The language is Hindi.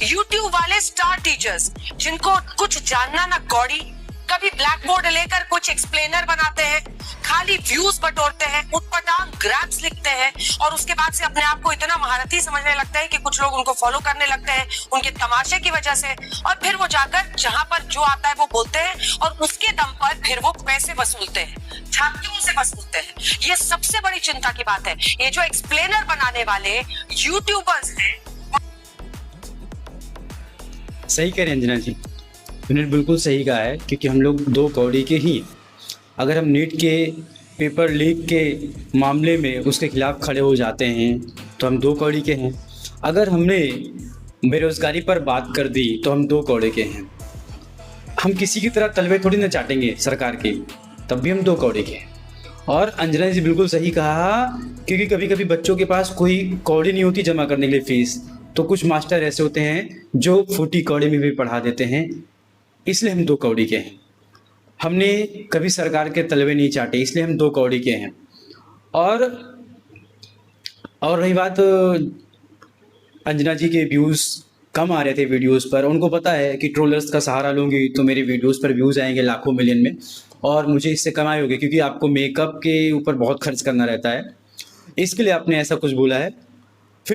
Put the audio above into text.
यूट्यूब वाले स्टार टीचर्स जिनको कुछ जानना ना कौड़ी, कभी ब्लैक बोर्ड लेकर कुछ एक्सप्लेनर बनाते हैं, खाली व्यूज बटोरते हैं, उटपटांग ग्राफ्स लिखते हैं और उसके बाद से अपने आप को इतना महारथी समझने लगते हैं कि कुछ लोग उनको फॉलो करने लगते हैं उनके तमाशे की वजह से, और फिर वो जाकर जहां पर जो आता है वो बोलते हैं और उसके दम पर फिर वो पैसे वसूलते हैं, छात्रों से वसूलते हैं। ये सबसे बड़ी चिंता की बात है। ये जो एक्सप्लेनर बनाने वाले यूट्यूबर्स हैं। सही कह रहे हैं अंजना जी, उन्होंने बिल्कुल सही कहा है, क्योंकि हम लोग दो कौड़ी के ही। अगर हम नीट के पेपर लीक के मामले में उसके खिलाफ खड़े हो जाते हैं तो हम दो कौड़ी के हैं। अगर हमने बेरोज़गारी पर बात कर दी तो हम दो कौड़ी के हैं। हम किसी की तरह तलवे थोड़ी ना चाटेंगे सरकार के, तब भी हम दो कौड़ी के हैं। और अंजना जी बिल्कुल सही कहा, क्योंकि कभी कभी बच्चों के पास कोई कौड़ी नहीं होती जमा करने के लिए फ़ीस, तो कुछ मास्टर ऐसे होते हैं जो फूटी कौड़ी में भी पढ़ा देते हैं, इसलिए हम दो कौड़ी के हैं। हमने कभी सरकार के तलवे नहीं चाटे, इसलिए हम दो कौड़ी के हैं। और रही बात अंजना जी के व्यूज़ कम आ रहे थे वीडियोस पर, उनको पता है कि ट्रोलर्स का सहारा लूँगी तो मेरे वीडियोस पर व्यूज़ आएंगे लाखों मिलियन में और मुझे इससे कमाई होगी, क्योंकि आपको मेकअप के ऊपर बहुत खर्च करना रहता है, इसके लिए आपने ऐसा कुछ बोला है।